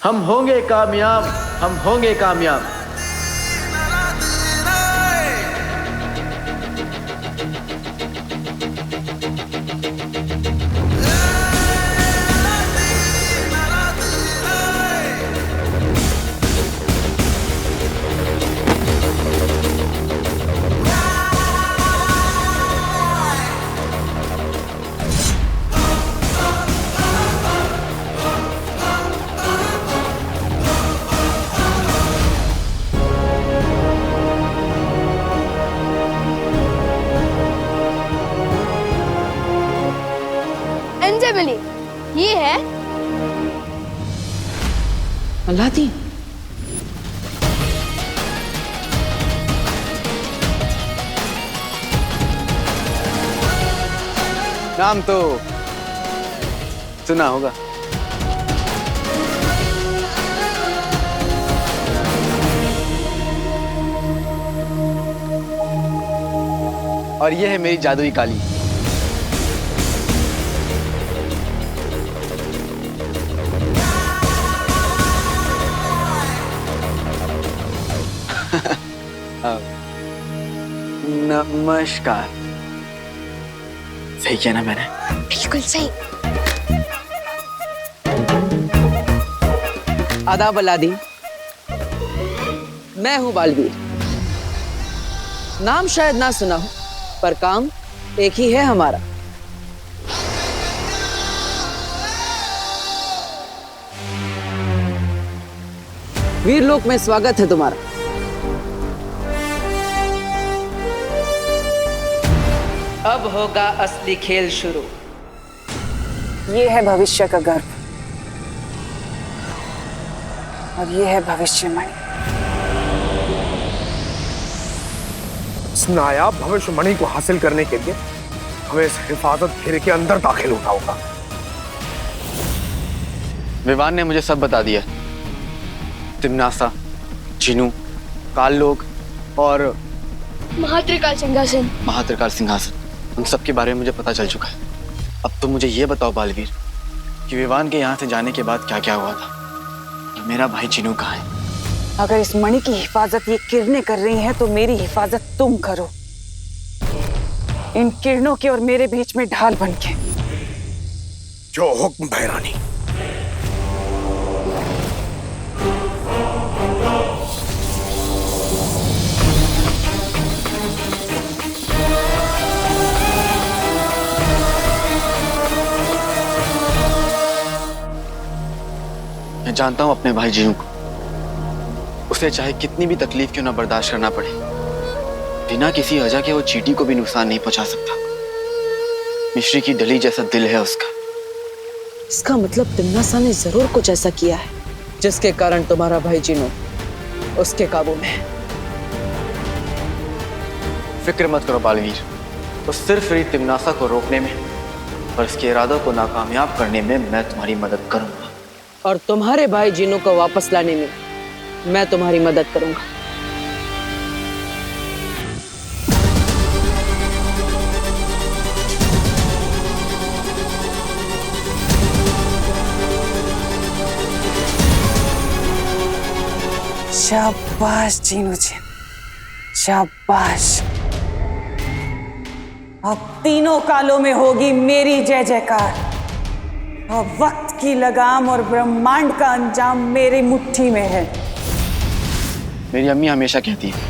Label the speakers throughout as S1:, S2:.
S1: हम होंगे कामयाब, हम होंगे कामयाब।
S2: अंजलि, ये है
S3: अलादीन।
S4: नाम तो सुना होगा। और ये है मेरी जादुई काली। नमस्कार। सही किया ना मैंने?
S2: बिल्कुल सही।
S3: आदाब अलादीन, मैं हूं बालवीर। नाम शायद ना सुना हो, पर काम एक ही है हमारा। वीरलोक में स्वागत है तुम्हारा। अब होगा असली खेल शुरू। ये है भविष्य का गर्भ और ये है भविष्यवाणी।
S5: इस नायाब भविष्यवाणी को हासिल करने के लिए हमें इस हिफाजत घेरे के अंदर दाखिल होना होगा।
S4: विवान ने मुझे सब बता दिया। तिम्नासा, जिनू, काल लोग और
S2: महात्रिकाल सिंहासन।
S4: महात्रिकाल सिंहासन, उन सब के बारे में मुझे पता चल चुका है। अब तुम मुझे ये बताओ बालवीर कि विवान के यहाँ से जाने के बाद क्या क्या हुआ था। मेरा भाई जिनू कहाँ है?
S3: अगर इस मणि की हिफाजत ये किरणें कर रही हैं तो मेरी हिफाजत तुम करो, इन किरणों के और मेरे बीच में ढाल बनके।
S5: जो हुक्म भैरानी।
S4: मैं जानता हूं अपने भाई जिनू को, उसे चाहे कितनी भी तकलीफ क्यों ना बर्दाश्त करना पड़े, बिना किसी वजह के वो चींटी को भी नुकसान नहीं पहुंचा सकता। मिश्री की डली जैसा दिल है उसका।
S3: इसका मतलब तिम्नासा ने जरूर कुछ ऐसा किया है जिसके कारण तुम्हारा भाई जिनू उसके काबू में है।
S4: फिक्र मत करो बालवीर, तो सिर्फ मेरी तिम्नासा को रोकने में और इसके इरादों को नाकामयाब करने में मैं तुम्हारी मदद करूंगा।
S3: और तुम्हारे भाई जिनू को वापस लाने में मैं तुम्हारी मदद करूंगा। शाबाश जिनू जी, शाबाश। अब तीनों कालों में होगी मेरी जय जयकार। अब वक्त की लगाम और ब्रह्मांड का अंजाम मेरी मुट्ठी में है।
S4: मेरी अम्मी हमेशा कहती है,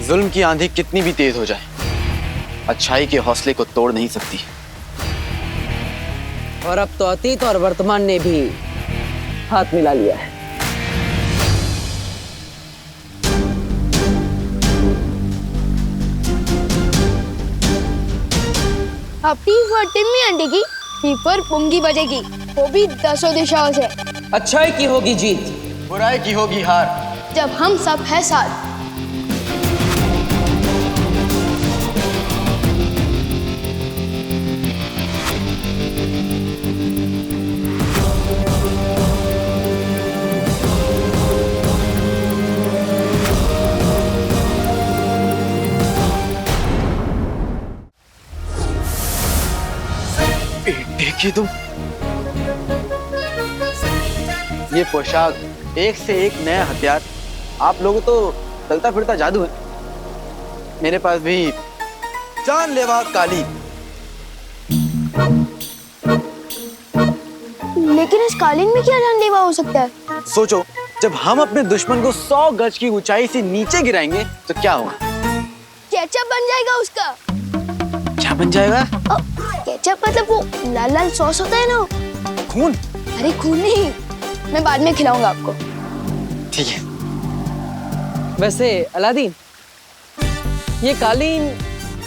S4: जुल्म की आंधी कितनी भी तेज हो जाए, अच्छाई के हौसले को तोड़ नहीं सकती।
S3: और अब तो अतीत और वर्तमान ने भी हाथ मिला लिया है।
S2: अब टी फॉर टिम्मी आंटी की, टी फॉर पुंगी बजेगी, वो भी 10 दिशाओं से।
S3: अच्छाई की होगी जीत,
S4: बुराई की होगी हार,
S2: जब हम सब है साथ।
S4: देखिए तुम, ये पोशाक, एक से एक नया हथियार। आप लोगों तो चलता फिरता जादू है। मेरे पास भी जानलेवा काली।
S2: लेकिन इस कालीन में क्या जानलेवा हो सकता है?
S4: सोचो, जब हम अपने दुश्मन को 100 गज की ऊंचाई से नीचे गिराएंगे तो क्या होगा?
S2: केचप बन जाएगा उसका।
S4: क्या बन जाएगा?
S2: केचप मतलब वो लाल लाल सॉस होता है ना।
S4: खून?
S2: अरे खून नहीं, मैं बाद में खिलाऊंगा आपको।
S4: ठीक है।
S6: वैसे अलादीन, ये कालीन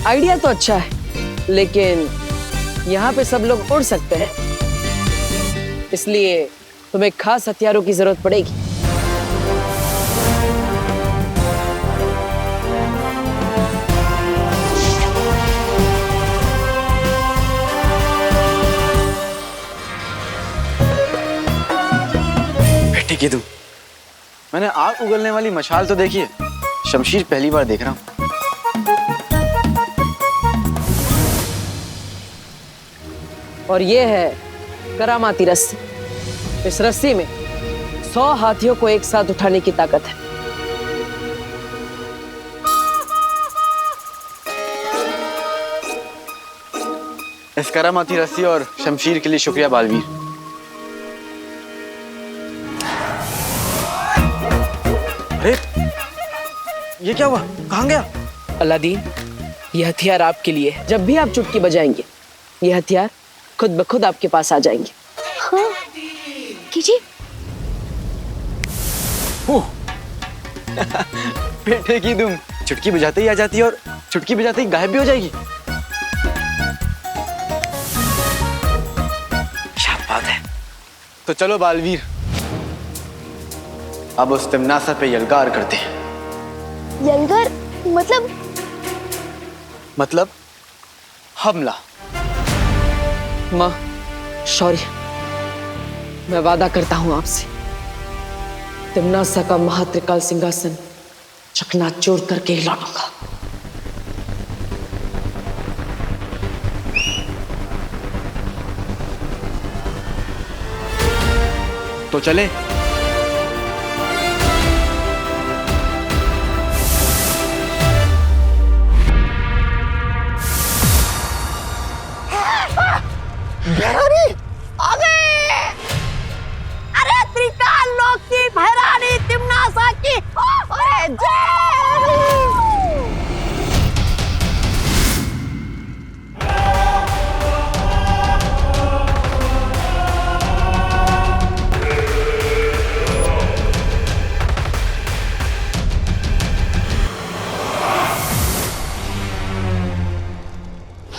S6: आइडिया तो अच्छा है, लेकिन यहाँ पे सब लोग उड़ सकते हैं, इसलिए तुम्हें खास हथियारों की जरूरत पड़ेगी।
S4: बेटे की तुम, मैंने आग उगलने वाली मशाल तो देखी है, शमशीर पहली बार देख रहा हूँ।
S6: और ये है करामाती रस्सी। इस रस्सी में 100 हाथियों को एक साथ उठाने की ताकत है।
S4: इस करामाती रस्सी और शमशीर के लिए शुक्रिया बालवीर। अरे ये क्या हुआ? कहाँ गया?
S6: अलादीन, ये हथियार आपके लिए है। जब भी आप चुटकी बजाएंगे, ये हथियार खुद ब खुद आपके पास आ जाएंगे।
S2: हाँ, कीजिए।
S4: बेटे की तुम, चुटकी बजाते ही आ जाती है और चुटकी बजाते ही गायब भी हो जाएगी। क्या बात है। तो चलो बालवीर, अब उस तिमनासा पे यलगार करते हैं।
S2: यलगार
S4: मतलब हमला।
S6: माँ, शौर्य, मैं वादा करता हूं आपसे, तिमनासा का महात्रिकाल सिंहासन चकनाचूर करके ही लौटूंगा।
S4: तो चले।
S3: अरे त्रिकाल लोक की भैरानी तिमनासा की अरे जय।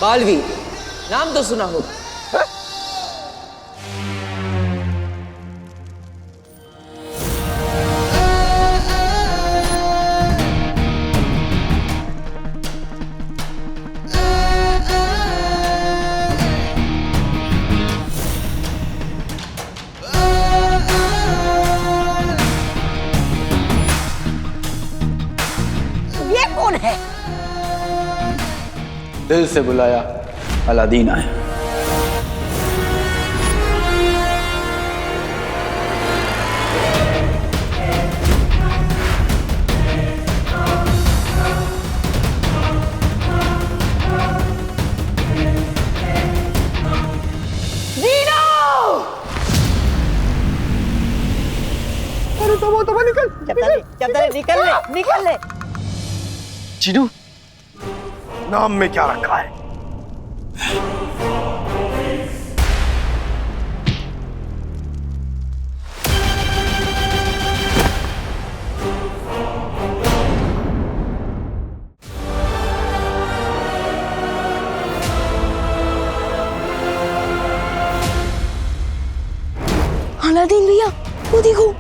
S6: बालवीर, नाम तो सुना होगा।
S3: ये कौन है?
S4: दिल से बुलाया, अलादीन आए।
S3: निकल ले।
S4: चीनू,
S5: नाम में क्या रखा है?
S2: अलादीन भैया, वो देखो।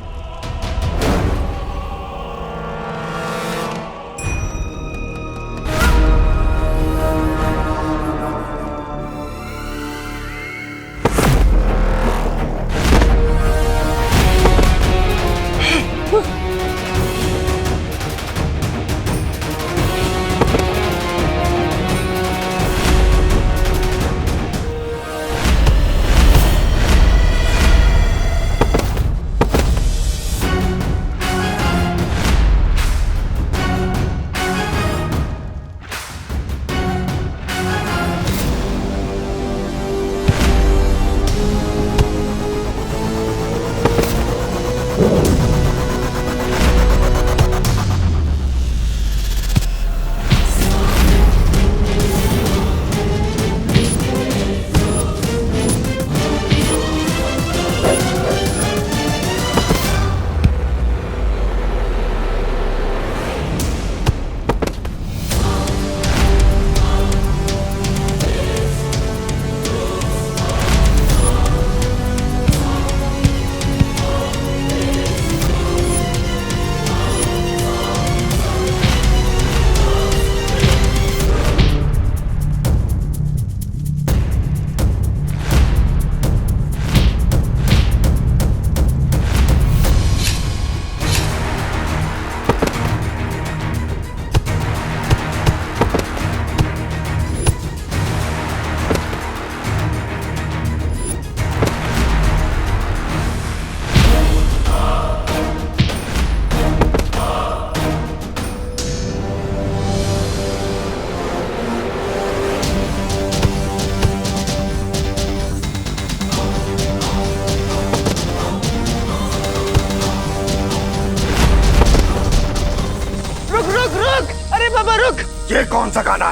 S6: रुक, अरे बाबा रुक।
S5: ये कौन सा गाना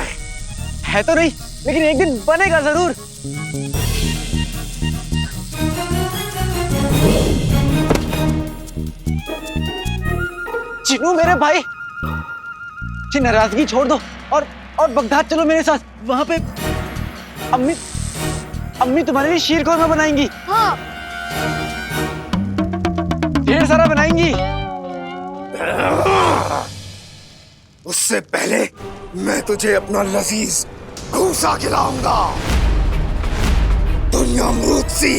S6: है तो नहीं, लेकिन एक दिन बनेगा जरूर। चिनू मेरे भाई, ये नाराजगी छोड़ दो और बगदाद चलो मेरे साथ। वहां पे अम्मी तुम्हारे लिए शीर कौरमा बनाएंगी।
S2: हाँ।
S6: ढेर सारा बनाएंगी।
S5: उससे पहले मैं तुझे अपना लजीज घूसा खिलाऊंगा। दुनिया अमरूद सी,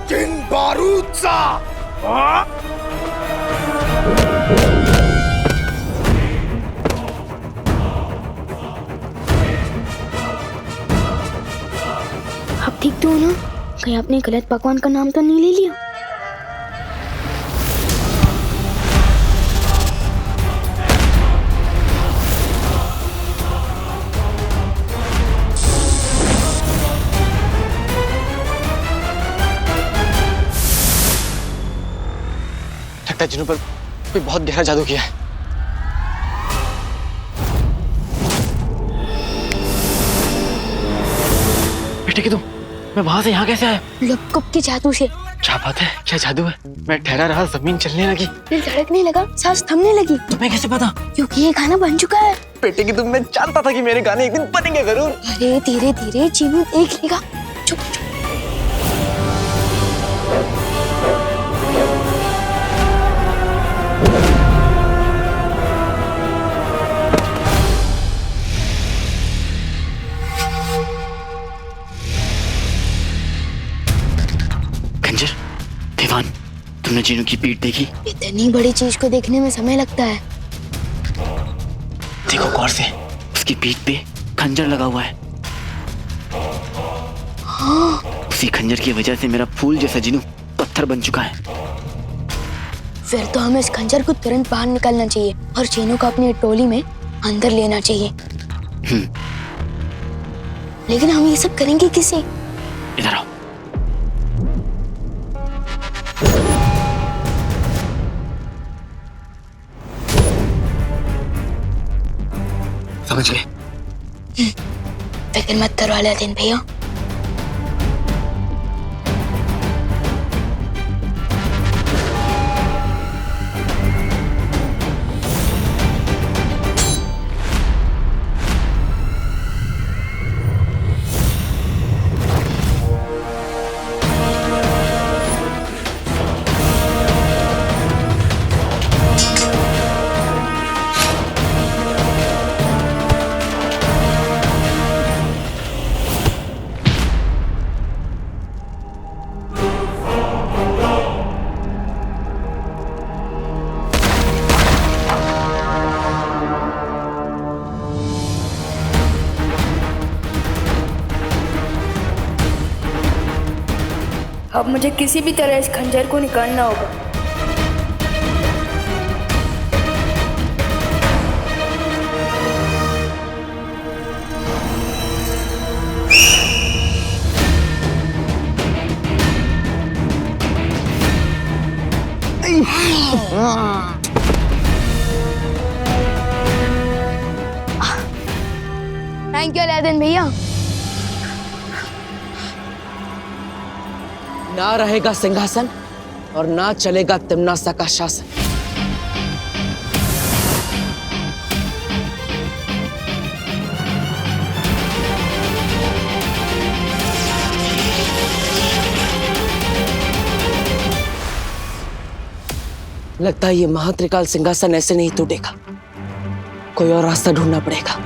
S5: जिन बारूद सा।
S2: आप ठीक तो हो ना? कहीं आपने गलत पकवान का नाम तो नहीं ले लिया?
S4: लगता है जिन्हों पर कोई बहुत गहरा जादू किया है। बेटे की तुम, मैं वहां से यहाँ कैसे आया?
S2: लपकप के जादू से।
S4: क्या बात है, क्या जादू है? मैं ठहरा रहा, जमीन चलने लगी,
S2: दिल धड़कने लगा, सांस थमने लगी।
S4: तुम्हें कैसे पता?
S2: क्योंकि ये गाना बन चुका है।
S6: बेटे की तुम, मैं जानता था कि मेरे गाने एक दिन बनेंगे जरूर।
S2: अरे धीरे धीरे चीनू देख लेगा। चुप चुप।
S4: खंजर, दीवान, तुमने जीनू की पीठ देखी?
S2: इतनी बड़ी चीज को देखने में समय लगता है।
S4: देखो गौर से, उसकी पीठ पे खंजर लगा हुआ है।
S2: हाँ।
S4: उसी खंजर की वजह से मेरा फूल जैसा जीनू पत्थर बन चुका है।
S2: फिर तो हमें इस खंजर को तुरंत बाहर निकालना चाहिए और चीनू को अपनी टोली में अंदर लेना चाहिए। लेकिन हम ये सब करेंगे किसे?
S4: इधर आओ। समझ गए?
S2: फिक्र मत करो अलादीन भैया।
S7: अब मुझे किसी भी तरह इस खंजर को निकालना होगा।
S2: थैंक यू अलादीन भैया।
S6: ना रहेगा सिंहासन और ना चलेगा तिम्नासा का शासन। लगता है ये महात्रिकाल सिंहासन ऐसे नहीं टूटेगा, कोई और रास्ता ढूंढना पड़ेगा।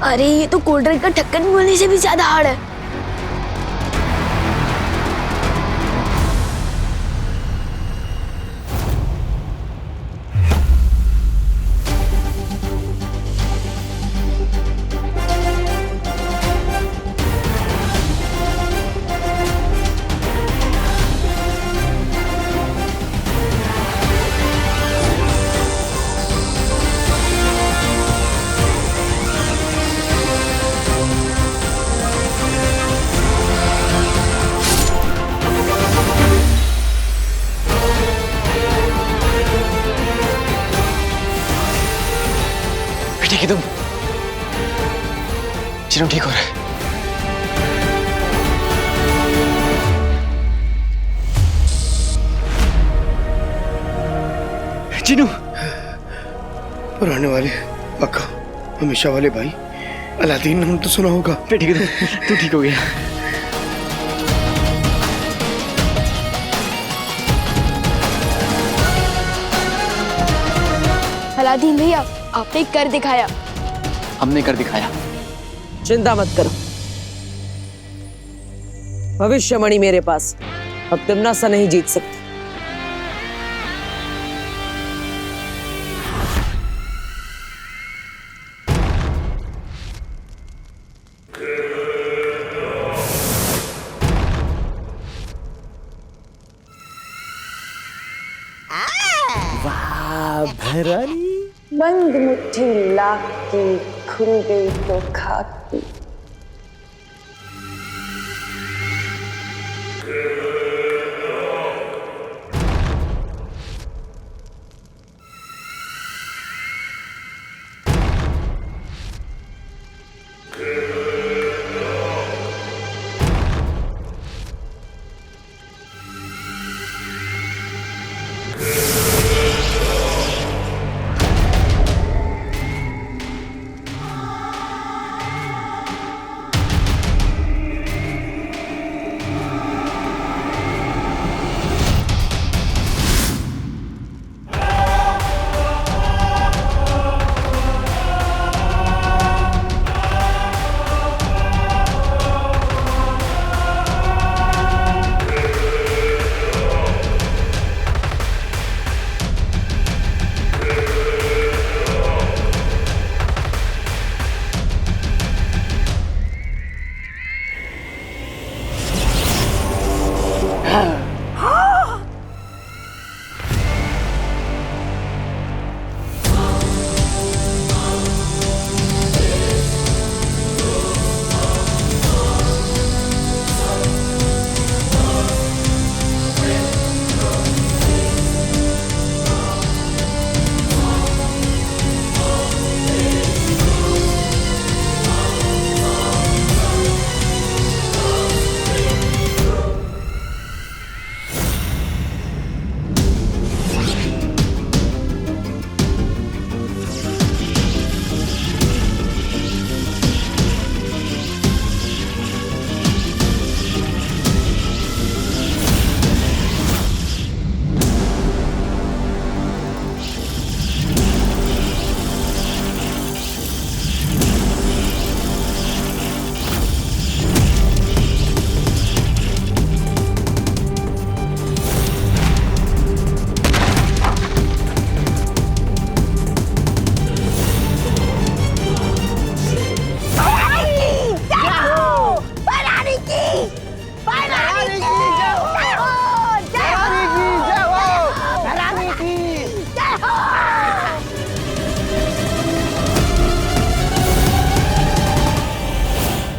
S2: अरे ये तो कोल्ड ड्रिंक का ढक्कन खोलने से भी ज्यादा हार्ड है।
S4: ठीक है तुम, चिनू ठीक हो रहा है। चिनू,
S5: पुराने वाले पक्का हमेशा वाले भाई अलादीन, नाम तो सुना होगा।
S4: ठीक है तू ठीक हो गया।
S2: अलादीन भैया, आपने कर दिखाया।
S4: हमने कर दिखाया।
S6: चिंता मत करो, भविष्यमणि मेरे पास, अब तिमनासा नहीं जीत सकती।
S3: बंद मुट्ठी लाख की, खुल गई तो खाक की।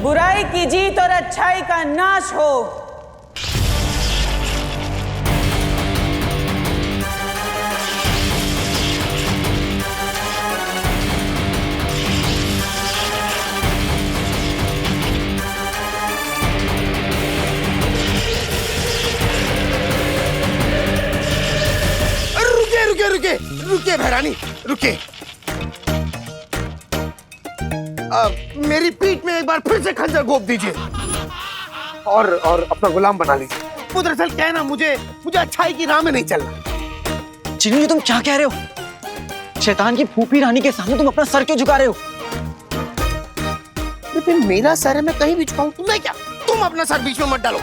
S3: बुराई की जीत और अच्छाई का नाश हो।
S5: रुके रुके भैरानी, रुके। मेरी पीठ में एक बार फिर से खंजर घोंप दीजिए और अपना गुलाम बना लीजिए। वो दरअसल क्या है ना, मुझे अच्छाई की राह में नहीं चलना।
S4: चिनू, ये तुम क्या कह रहे हो? शैतान की फूफी रानी के सामने तुम अपना सर क्यों झुका रहे हो?
S5: अरे फिर मेरा सर है, मैं कहीं भी झुकाऊं, तुम्हें क्या? तुम अपना सर बीच में मत डालो।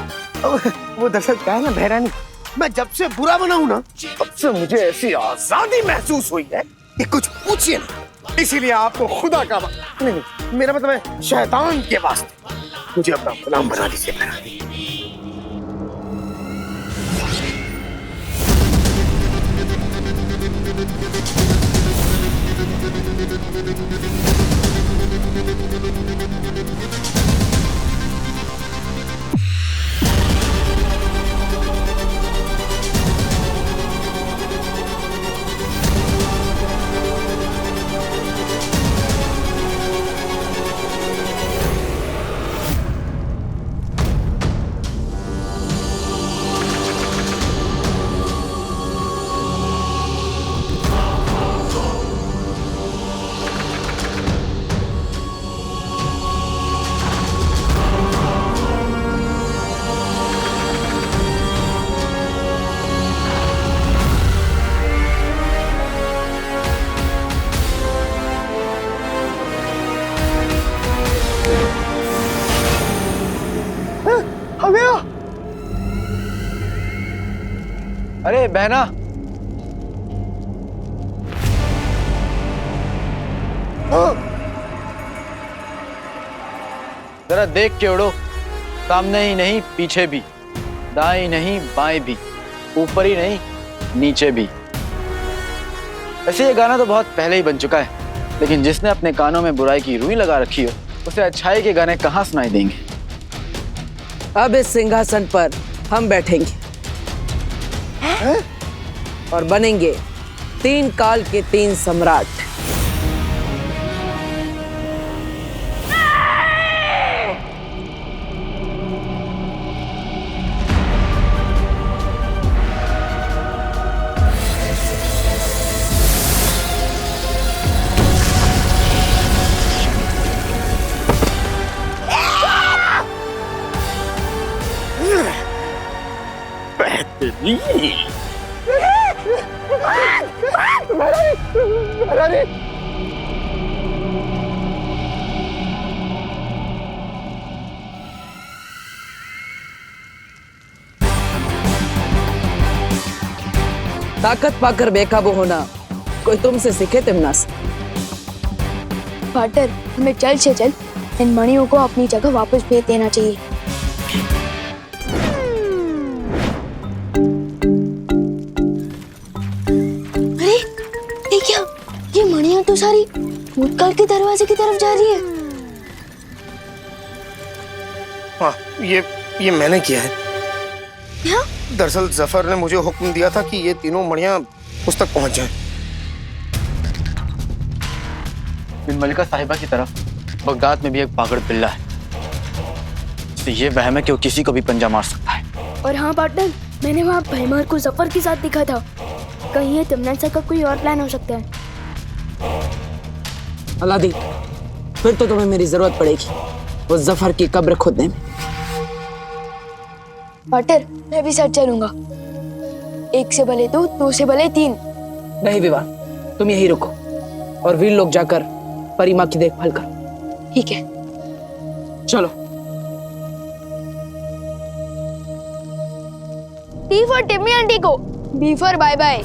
S5: वो दरअसल क्या है ना बहरानी, मैं जब से बुरा बना हूं ना, तब से मुझे ऐसी आजादी महसूस हुई है कि कुछ पूछिए ना। इसीलिए आपको खुदा का नहीं, मेरा मतलब है शैतान के वास्ते मुझे अपना गुलाम बना दीजिए बहरानी।
S1: अरे बहना, जरा देख के उड़ो, सामने ही नहीं पीछे भी, दाएं नहीं बाएं भी, ऊपर ही नहीं नीचे भी। वैसे ये गाना तो बहुत पहले ही बन चुका है, लेकिन जिसने अपने कानों में बुराई की रुई लगा रखी हो उसे अच्छाई के गाने कहाँ सुनाई देंगे।
S6: अब इस सिंहासन पर हम बैठेंगे और बनेंगे 3 काल के 3 सम्राट। ताकत पाकर बेकाबू होना कोई तुमसे सीखे तिमनास।
S2: पार्टनर, हमें जल्द से जल्द इन मणियों को अपनी जगह वापस भेज देना चाहिए। अरे ये क्या, ये मणियां तो सारी भूतकाल के दरवाजे की तरफ जा रही है।
S5: हाँ, ये मैंने किया है।
S2: क्या?
S5: दरअसल जफर ने मुझे हुक्म दिया था कि ये तीनों मणियां उस तक पहुंच जाएं।
S4: बिन मलिका साहिबा की तरफ बगदाद में भी एक पागड़ पिल्ला है, तो ये वहम है कि वो किसी को भी पंजा मार सकता है।
S7: और हाँ पार्टनर, मैंने वहाँ भैमार को जफर के साथ देखा था। कहीं ये तिमनान सर का कोई और प्लान हो सकता है।
S6: अलादीन, फिर तो तुम्हें मेरी जरूरत पड़ेगी वो जफर की कब्र खोदने में।
S2: पार्टनर, मैं भी साथ चलूंगा। 1 से भले 2, 2 से भले 3।
S6: नहीं विवान, तुम यहीं रुको और वीर लोग जाकर परी माँ की देखभाल करो।
S2: ठीक है,
S6: चलो।
S2: टी फॉर टिम्मी आंटी को, बी फॉर बाय बाय।